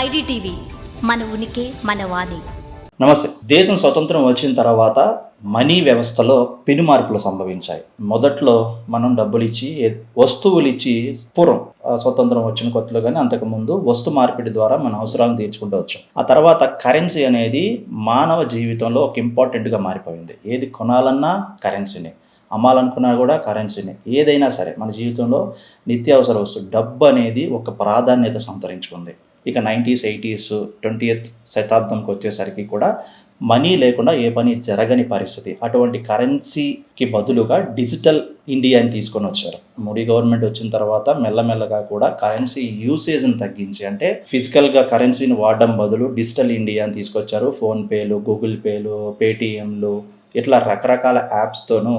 IDTV మన ఉనికి మన వాణి. నమస్తే. దేశం స్వతంత్రం వచ్చిన తర్వాత మనీ వ్యవస్థలో పెను మార్పులు సంభవించాయి. మొదట్లో మనం డబ్బులు ఇచ్చి వస్తువులు ఇచ్చి పూర్వం స్వతంత్రం వచ్చిన కొత్తలో కానీ అంతకుముందు వస్తు మార్పిడి ద్వారా మన అవసరాలను తీర్చుకుంటూ వచ్చాం. ఆ తర్వాత కరెన్సీ అనేది మానవ జీవితంలో ఒక ఇంపార్టెంట్గా మారిపోయింది. ఏది కొనాలన్నా కరెన్సీనే, అమ్మాలనుకున్నా కూడా కరెన్సీనే. ఏదైనా సరే మన జీవితంలో నిత్యావసర వస్తువు డబ్బు అనేది ఒక ప్రాధాన్యత సంతరించుకుంది. ఇక 90s 80s 20th శతాబ్దంకి వచ్చేసరికి కూడా మనీ లేకుండా ఏ పని జరగని పరిస్థితి. అటువంటి కరెన్సీకి బదులుగా డిజిటల్ ఇండియాని తీసుకొని వచ్చారు. మోడీ గవర్నమెంట్ వచ్చిన తర్వాత మెల్లమెల్లగా కూడా కరెన్సీ యూసేజ్ని తగ్గించి, అంటే ఫిజికల్గా కరెన్సీని వాడడం బదులు డిజిటల్ ఇండియాని తీసుకొచ్చారు. ఫోన్పేలు, గూగుల్ పేలు, పేటీఎంలు, ఇట్లా రకరకాల యాప్స్తోనూ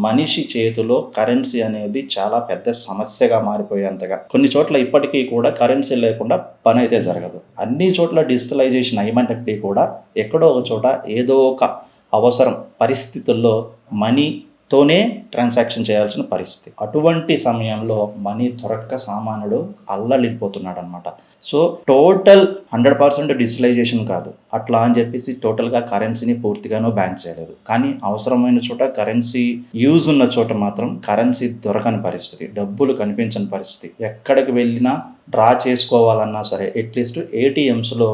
మనిషి చేతిలో కరెన్సీ అనేది చాలా పెద్ద సమస్యగా మారిపోయేంతగా. కొన్ని చోట్ల ఇప్పటికీ కూడా కరెన్సీ లేకుండా పని అయితే జరగదు. అన్ని చోట్ల డిజిటలైజేషన్ అయినప్పటికీ కూడా ఎక్కడో ఒక చోట ఏదో ఒక అవసరం పరిస్థితుల్లో మనీతోనే ట్రాన్సాక్షన్ చేయాల్సిన పరిస్థితి. అటువంటి సమయంలో మనీ దొరక్క సామాన్యుడు అల్లలిపోతున్నాడు అనమాట. సో టోటల్ 100% డిజిటలైజేషన్ కాదు, అట్లా అని చెప్పేసి టోటల్గా కరెన్సీని పూర్తిగానూ బ్యాన్ చేయలేదు. కానీ అవసరమైన చోట కరెన్సీ యూజ్ ఉన్న చోట మాత్రం కరెన్సీ దొరకని పరిస్థితి, డబ్బులు కనిపించని పరిస్థితి. ఎక్కడికి వెళ్ళినా డ్రా చేసుకోవాలన్నా సరే అట్లీస్ట్ ఏటీఎంస్లో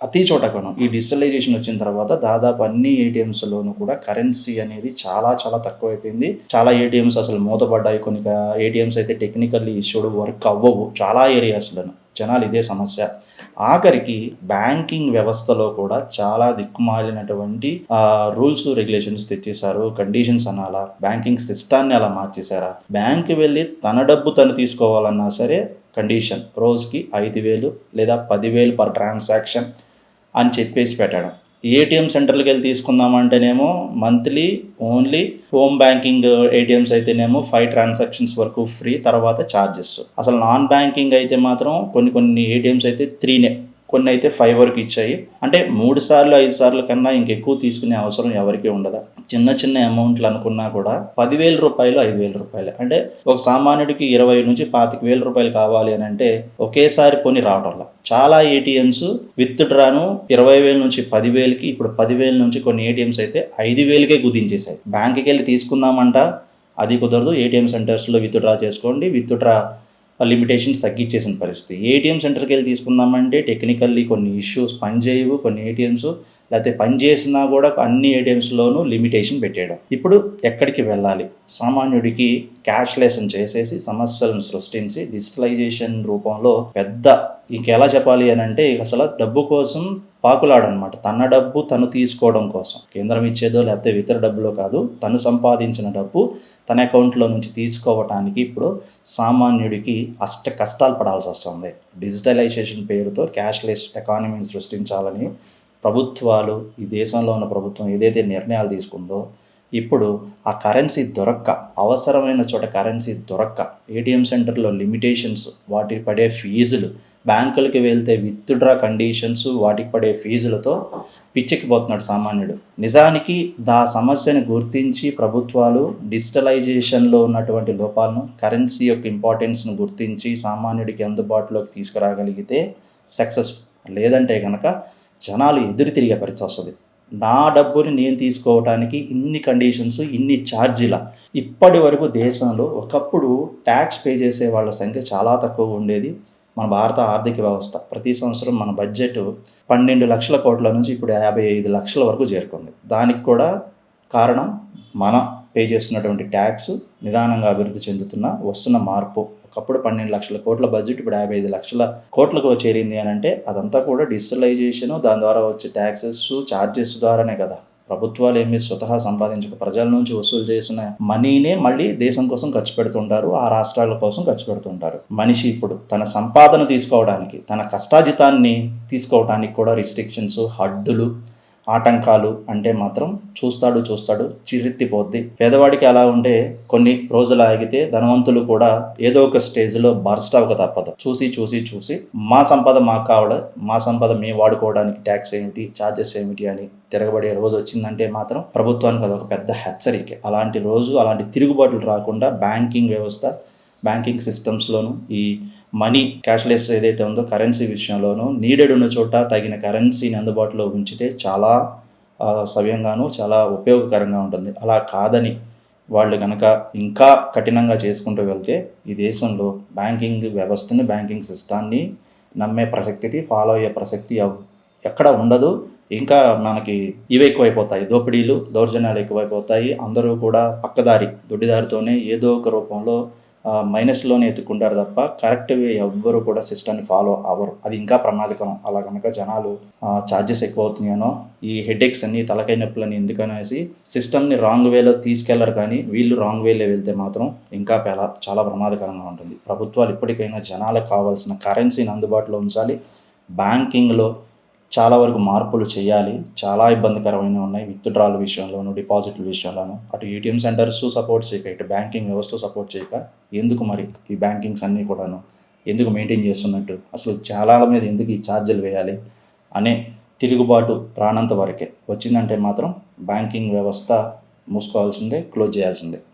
అతి చోటగాను ఈ డిజిటలైజేషన్ వచ్చిన తర్వాత దాదాపు అన్ని ఏటీఎంస్లోనూ కూడా కరెన్సీ అనేది చాలా చాలా తక్కువైపోయింది. చాలా ఏటీఎంస్ అసలు మూతపడ్డాయి. కొన్ని ఏటీఎంస్ అయితే టెక్నికల్లీ ఇష్యూడ్ వర్క్ అవ్వవు చాలా ఏరియాస్లను. జనాలు ఇదే సమస్య. ఆఖరికి బ్యాంకింగ్ వ్యవస్థలో కూడా చాలా దిక్కుమాలినటువంటి రూల్స్ రెగ్యులేషన్స్ తెచ్చేశారు. కండిషన్స్ అనాలా, బ్యాంకింగ్ సిస్టాన్ని అలా మార్చేశారా. బ్యాంక్కి వెళ్ళి తన డబ్బు తను తీసుకోవాలన్నా సరే కండిషన్ రోజుకి 5,000 లేదా 10,000 పర్ ట్రాన్సాక్షన్ అని చెప్పేసి పెట్టడం. ఏటీఎం సెంటర్కి వెళ్ళి తీసుకుందామంటేనేమో monthly only home banking ATMs అయితేనేమో 5 ట్రాన్సాక్షన్స్ వరకు ఫ్రీ, తర్వాత ఛార్జెస్. అసలు నాన్ బ్యాంకింగ్ అయితే మాత్రం కొన్ని ఏటీఎంస్ అయితే 3నే, కొన్ని అయితే 5 వరకు ఇచ్చాయి. అంటే 3 సార్లు 5 సార్లు కన్నా ఇంకెక్కువ తీసుకునే అవసరం ఎవరికి ఉండదు. చిన్న చిన్న అమౌంట్లు అనుకున్నా కూడా 10,000 రూపాయలు 5,000 రూపాయలు, అంటే ఒక సామాన్యుడికి 20,000 నుంచి 25,000 రూపాయలు కావాలి అని అంటే ఒకేసారి కొని రావడంలా. చాలా ఏటీఎంస్ విత్ డ్రాను 20,000 నుంచి 10,000కి, ఇప్పుడు 10,000 నుంచి కొన్ని ఏటీఎంస్ అయితే 5,000కే కుదించేశాయి. బ్యాంక్కి వెళ్ళి తీసుకుందామంట, అది కుదరదు. ఏటీఎం సెంటర్స్లో విత్ డ్రా చేసుకోండి, విత్ డ్రా లిమిటేషన్స్ తగ్గించేసిన పరిస్థితి. ఏటీఎం సెంటర్కి వెళ్ళి తీసుకుందామంటే టెక్నికల్లీ కొన్ని ఇష్యూస్ పనిచేయవు. కొన్ని ఏటీఎంస్ లేకపోతే పనిచేసినా కూడా అన్ని ఏటీఎంస్లోనూ లిమిటేషన్ పెట్టేయడం. ఇప్పుడు ఎక్కడికి వెళ్ళాలి? సామాన్యుడికి క్యాష్లెస్ చేసేసి సమస్యలను సృష్టించి డిజిటలైజేషన్ రూపంలో పెద్ద ఇంకెలా చెప్పాలి అని అంటే అసలు డబ్బు కోసం పాకులాడనమాట. తన డబ్బు తను తీసుకోవడం కోసం, కేంద్రం ఇచ్చేదో లేకపోతే ఇతర డబ్బులో కాదు, తను సంపాదించిన డబ్బు తన అకౌంట్లో నుంచి తీసుకోవటానికి ఇప్పుడు సామాన్యుడికి కష్టాలు పడాల్సి వస్తుంది. డిజిటలైజేషన్ పేరుతో క్యాష్లెస్ ఎకానమీని సృష్టించాలని ప్రభుత్వాలు, ఈ దేశంలో ఉన్న ప్రభుత్వం ఏదైతే నిర్ణయాలు తీసుకుందో, ఇప్పుడు ఆ కరెన్సీ దొరక్క, అవసరమైన చోట కరెన్సీ దొరక్క, ఏటీఎం సెంటర్లో లిమిటేషన్స్, వాటికి పడే ఫీజులు, బ్యాంకులకి వెళ్తే విత్ డ్రా కండిషన్స్, వాటికి పడే ఫీజులతో పిచ్చెక్కిపోతున్నాడు సామాన్యుడు. నిజానికి సమస్యని గుర్తించి ప్రభుత్వాలు డిజిటలైజేషన్లో ఉన్నటువంటి లోపాలను, కరెన్సీ యొక్క ఇంపార్టెన్స్ను గుర్తించి సామాన్యుడికి అందుబాటులోకి తీసుకురాగలిగితే సక్సెస్. లేదంటే కనుక జనాలు ఎదురు తిరిగే పరిస్థితి వస్తుంది. నా డబ్బుని నేను తీసుకోవడానికి ఇన్ని కండిషన్స్, ఇన్ని ఛార్జీల. ఇప్పటి వరకు దేశంలో ఒకప్పుడు ట్యాక్స్ పే చేసే వాళ్ళ సంఖ్య చాలా తక్కువ ఉండేది. మన భారత ఆర్థిక వ్యవస్థ ప్రతి సంవత్సరం మన బడ్జెట్ 12 లక్షల కోట్ల నుంచి ఇప్పుడు 55 లక్షల వరకు చేరుకుంది. దానికి కూడా కారణం మనం పే చేస్తున్నటువంటి ట్యాక్స్, నిదానంగా అభివృద్ధి వస్తున్న మార్పు. ఒకప్పుడు 12 లక్షల కోట్ల బడ్జెట్ ఇప్పుడు 55 లక్షల కోట్లకు చేరింది అని అంటే అదంతా కూడా డిజిటలైజేషను, దాని ద్వారా వచ్చే ట్యాక్సెస్, ఛార్జెస్ ద్వారానే కదా. ప్రభుత్వాలు ఏమీ స్వతహా సంపాదించక ప్రజల నుంచి వసూలు చేసిన మనీనే మళ్ళీ దేశం కోసం ఖర్చు పెడుతుంటారు, ఆ రాష్ట్రాల కోసం ఖర్చు పెడుతుంటారు. మనిషి ఇప్పుడు తన సంపాదన తీసుకోవడానికి, తన కష్టాజితాన్ని తీసుకోవడానికి కూడా రిస్ట్రిక్షన్స్, హద్దులు, ఆటంకాలు అంటే మాత్రం చూస్తాడు చిరెత్తిపోద్ది. పేదవాడికి అలా ఉంటే కొన్ని రోజులు ఆగితే ధనవంతులు కూడా ఏదో ఒక స్టేజ్లో బర్స్ట్ అవ్వక తప్పదు. చూసి మా సంపద మాకు కావడం, మా సంపద మేము వాడుకోవడానికి ట్యాక్స్ ఏమిటి, ఛార్జెస్ ఏమిటి అని తిరగబడే రోజు వచ్చిందంటే మాత్రం ప్రభుత్వానికి అదొక పెద్ద హెచ్చరిక. అలాంటి రోజు, అలాంటి తిరుగుబాట్లు రాకుండా బ్యాంకింగ్ వ్యవస్థ, బ్యాంకింగ్ సిస్టమ్స్లోను, ఈ మనీ క్యాష్‌లెస్ ఏదైతే ఉందో కరెన్సీ విషయంలోనూ నీడెడ్ ఉన్న చోట తగిన కరెన్సీని అందుబాటులో ఉంచితే చాలా సవ్యంగాను, చాలా ఉపయోగకరంగా ఉంటుంది. అలా కాదని వాళ్ళు గనక ఇంకా కఠినంగా చేసుకుంటూ వెళ్తే ఈ దేశంలో బ్యాంకింగ్ వ్యవస్థని, బ్యాంకింగ్ సిస్టాన్ని నమ్మే ప్రసక్తి, ఫాలో అయ్యే ప్రసక్తి ఎక్కడ ఉండదు. ఇంకా మనకి ఇవి ఎక్కువైపోతాయి. దోపిడీలు, దౌర్జన్యాలు ఎక్కువైపోతాయి. అందరూ కూడా పక్కదారి, దొడ్డిదారితోనే ఏదో ఒక రూపంలో మైనస్‌లోనే ఎతుక్కుంటారు తప్ప కరెక్ట్‌గా ఎవ్వరు కూడా సిస్టమ్‌ని ఫాలో అవ్వరు. అది ఇంకా ప్రమాదకరం. అలా గనక జనాలు చార్జెస్ ఎక్కువవుతున్నాయనో, ఈ హెడేక్స్ అన్నీ, తలకాయ నొప్పులని ఎందుకనేసి సిస్టమ్‌ని రాంగ్ వేలో తీసుకెళ్లరు కానీ, వీళ్ళు రాంగ్ వేలో వెళ్తే మాత్రం ఇంకా చాలా ప్రమాదకరంగా ఉంటుంది. ప్రభుత్వాలు ఇప్పటికైనా జనాలకు కావాల్సిన కరెన్సీని అందుబాటులో ఉంచాలి. బ్యాంకింగ్‌లో చాలా వరకు మార్పులు చేయాలి. చాలా ఇబ్బందికరమైనవి ఉన్నాయి. విత్‌డ్రాల విషయంలోను, డిపాజిట్‌ల విషయంలోను. అటు ఏటీఎం సెంటర్స్ సపోర్ట్ చేయక, ఇటు బ్యాంకింగ్ వ్యవస్థ సపోర్ట్ చేయక, ఎందుకు మరి ఈ బ్యాంకింగ్స్ అన్నీ కూడాను ఎందుకు మెయింటైన్ చేస్తున్నట్టు? అసలు జనాల మీద ఎందుకు ఈ ఛార్జీలు వేయాలి? అనే తిరుగుబాటు రానంత వరకే. వచ్చిందంటే మాత్రం బ్యాంకింగ్ వ్యవస్థ మూసుకోవాల్సిందే, క్లోజ్ చేయాల్సిందే.